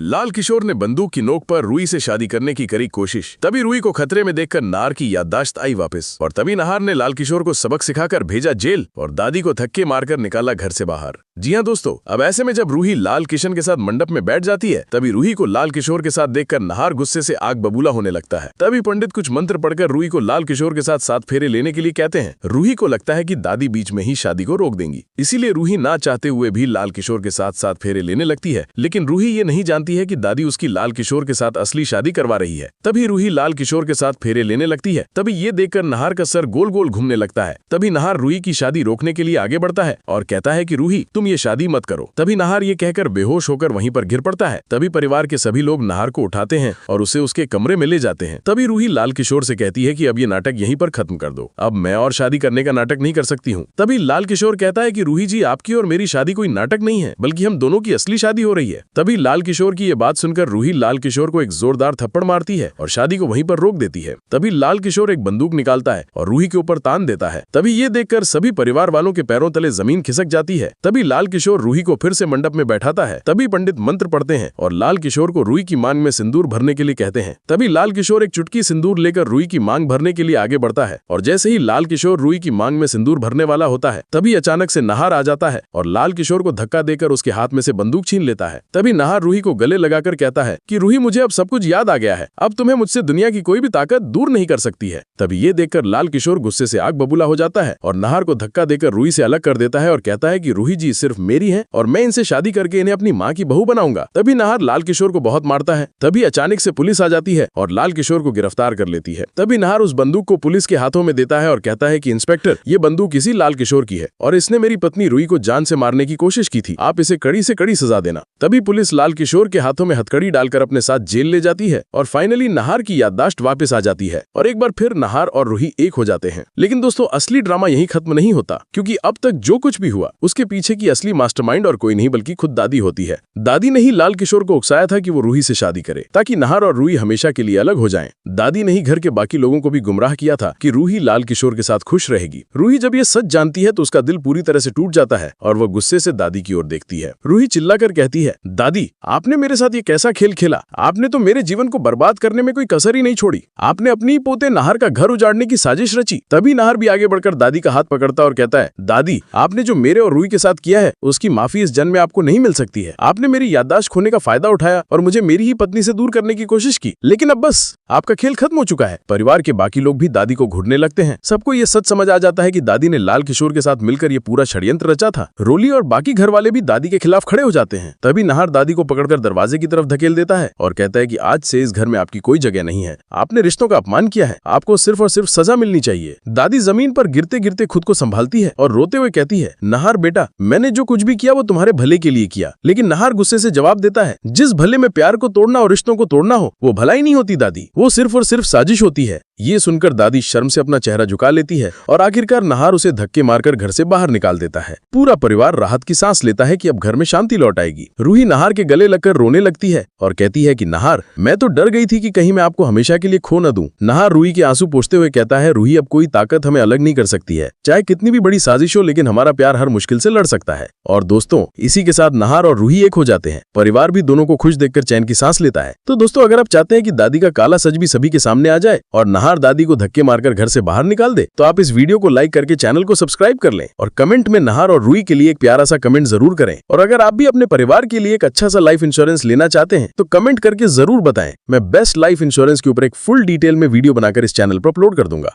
लाल किशोर ने बंदूक की नोक पर रूही से शादी करने की करी कोशिश। तभी रूही को खतरे में देखकर नाहर की याददाश्त आई वापस, और तभी नाहर ने लाल किशोर को सबक सिखाकर भेजा जेल और दादी को धक्के मारकर निकाला घर से बाहर। जी हाँ दोस्तों, अब ऐसे में जब रूही लाल किशन के साथ मंडप में बैठ जाती है, तभी रूही को लाल किशोर के साथ देखकर नाहर गुस्से से आग बबूला होने लगता है। तभी पंडित कुछ मंत्र पढ़कर रूही को लाल किशोर के साथ 7 फेरे लेने के लिए कहते हैं। रूही को लगता है कि दादी बीच में ही शादी को रोक देंगी, इसीलिए रूही ना चाहते हुए भी लाल किशोर के साथ 7 फेरे लेने लगती है। लेकिन रूही ये नहीं जानती है कि दादी उसकी लाल किशोर के साथ असली शादी करवा रही है। तभी रूही लाल किशोर के साथ फेरे लेने लगती है। तभी ये देखकर नाहर का सर गोल गोल घूमने लगता है। तभी नाहर रूही की शादी रोकने के लिए आगे बढ़ता है और कहता है कि रूही, तुम ये शादी मत करो। तभी नाहर ये कहकर बेहोश होकर वहीं पर गिर पड़ता है। तभी परिवार के सभी लोग नाहर को उठाते हैं और उसे उसके कमरे में ले जाते हैं। तभी रूही लाल किशोर से कहती है कि अब ये नाटक यहीं पर खत्म कर दो, अब मैं और शादी करने का नाटक नहीं कर सकती हूँ। तभी लाल किशोर कहता है कि रूही जी, आपकी और मेरी शादी कोई नाटक नहीं है, बल्कि हम दोनों की असली शादी हो रही है। तभी लाल किशोर की ये बात सुनकर रूही लाल किशोर को एक जोरदार थप्पड़ मारती है और शादी को वहीं पर रोक देती है। तभी लाल किशोर एक बंदूक निकालता है और रूही के ऊपर तान देता है। तभी ये देखकर सभी परिवार वालों के पैरों तले जमीन खिसक जाती है। तभी लाल किशोर रूही को फिर से मंडप में बैठाता है। तभी पंडित मंत्र पढ़ते हैं और लाल किशोर को रूही की मांग में सिंदूर भरने के लिए कहते हैं। तभी लाल किशोर एक चुटकी सिंदूर लेकर रूही की मांग भरने के लिए आगे बढ़ता है और जैसे ही लाल किशोर रूही की मांग में सिंदूर भरने वाला होता है, तभी अचानक से नाहर आ जाता है और लाल किशोर को धक्का देकर उसके हाथ में से बंदूक छीन लेता है। तभी नाहर रूही को गले लगाकर कहता है कि रूही, मुझे अब सब कुछ याद आ गया है, अब तुम्हें मुझसे दुनिया की कोई भी ताकत दूर नहीं कर सकती है। तभी ये देखकर लाल किशोर गुस्से से आग बबूला हो जाता है और नाहर को धक्का देकर रूही से अलग कर देता है और कहता है कि रूही जी सिर्फ मेरी है और मैं इनसे शादी करके इन्हें अपनी माँ की बहू बनाऊंगा। तभी नाहर लाल किशोर को बहुत मारता है। तभी अचानक से पुलिस आ जाती है और लाल किशोर को गिरफ्तार कर लेती है। तभी नाहर उस बंदूक को पुलिस के हाथों में देता है और कहता है कि इंस्पेक्टर, ये बंदूक इसी लाल किशोर की है और इसने मेरी पत्नी रूही को जान से मारने की कोशिश की थी, आप इसे कड़ी से कड़ी सजा देना। तभी पुलिस लाल किशोर के हाथों में हथकड़ी डालकर अपने साथ जेल ले जाती है और फाइनली नाहर की याददाश्त वापस आ जाती है और एक बार फिर नाहर और रूही एक हो जाते हैं। लेकिन दोस्तों, असली ड्रामा यहीं खत्म नहीं होता, क्योंकि अब तक जो कुछ भी हुआ उसके पीछे की असली मास्टरमाइंड और कोई नहीं बल्कि खुद दादी होती है। दादी ने ही लाल किशोर को उकसाया था कि वो रूही से शादी करे ताकि नाहर और रूही हमेशा के लिए अलग हो जाएं। दादी ने ही घर के बाकी लोगों को भी गुमराह किया था कि रूही लाल किशोर के साथ खुश रहेगी। रूही जब ये सच जानती है तो उसका दिल पूरी तरह से टूट जाता है और वो गुस्से से दादी की ओर देखती है। रूही चिल्लाकर कहती है, दादी, आपने मेरे साथ ये कैसा खेल खेला? आपने तो मेरे जीवन को बर्बाद करने में कोई कसर ही नहीं छोड़ी। आपने अपनी पोते नाहर का घर उजाड़ने की साजिश रची। तभी नाहर भी आगे बढ़कर दादी का हाथ पकड़ता और कहता है, दादी, आपने जो मेरे और रूही के साथ किया है उसकी माफी इस जन्म में आपको नहीं मिल सकती है। आपने मेरी याददाश्त खोने का फायदा उठाया और मुझे मेरी ही पत्नी से दूर करने की कोशिश की, लेकिन अब बस आपका खेल खत्म हो चुका है। परिवार के बाकी लोग भी दादी को घूरने लगते हैं। सबको ये सच समझ आ जाता है कि दादी ने लाल किशोर के साथ मिलकर ये पूरा षड्यंत्र रचा था। रोली और बाकी घर वाले भी दादी के खिलाफ खड़े हो जाते हैं। तभी नाहर दादी को पकड़कर दरवाजे की तरफ धकेल देता है और कहता है कि आज से इस घर में आपकी कोई जगह नहीं है। आपने रिश्तों का अपमान किया है, आपको सिर्फ और सिर्फ सजा मिलनी चाहिए। दादी जमीन पर गिरते गिरते खुद को संभालती है और रोते हुए कहती है, नाहर बेटा, मैंने जो कुछ भी किया वो तुम्हारे भले के लिए किया। लेकिन नाहर गुस्से से जवाब देता है, जिस भले में प्यार को तोड़ना और रिश्तों को तोड़ना हो वो भलाई नहीं होती दादी, वो सिर्फ और सिर्फ साजिश होती है। ये सुनकर दादी शर्म से अपना चेहरा झुका लेती है और आखिरकार नाहर उसे धक्के मारकर घर से बाहर निकाल देता है। पूरा परिवार राहत की सांस लेता है कि अब घर में शांति लौट आएगी। रूही नाहर के गले लगकर रोने लगती है और कहती है कि नाहर, मैं तो डर गई थी कि कहीं मैं आपको हमेशा के लिए खो न दूं। नाहर रूही के आंसू पोंछते हुए कहता है, रूही, अब कोई ताकत हमें अलग नहीं कर सकती है, चाहे कितनी भी बड़ी साजिश हो, लेकिन हमारा प्यार हर मुश्किल से लड़ सकता है। और दोस्तों, इसी के साथ नाहर और रूही एक हो जाते हैं। परिवार भी दोनों को खुश देखकर चैन की सांस लेता है। तो दोस्तों, अगर आप चाहते हैं कि दादी का काला सच भी सभी के सामने आ जाए और नाहर दादी को धक्के मारकर घर से बाहर निकाल दे, तो आप इस वीडियो को लाइक करके चैनल को सब्सक्राइब कर लें और कमेंट में नाहर और रूही के लिए एक प्यारा सा कमेंट जरूर करें। और अगर आप भी अपने परिवार के लिए एक अच्छा सा लाइफ इंश्योरेंस लेना चाहते हैं तो कमेंट करके जरूर बताएं। मैं बेस्ट लाइफ इंश्योरेंस के ऊपर एक फुल डिटेल में वीडियो बनाकर इस चैनल पर अपलोड कर दूंगा।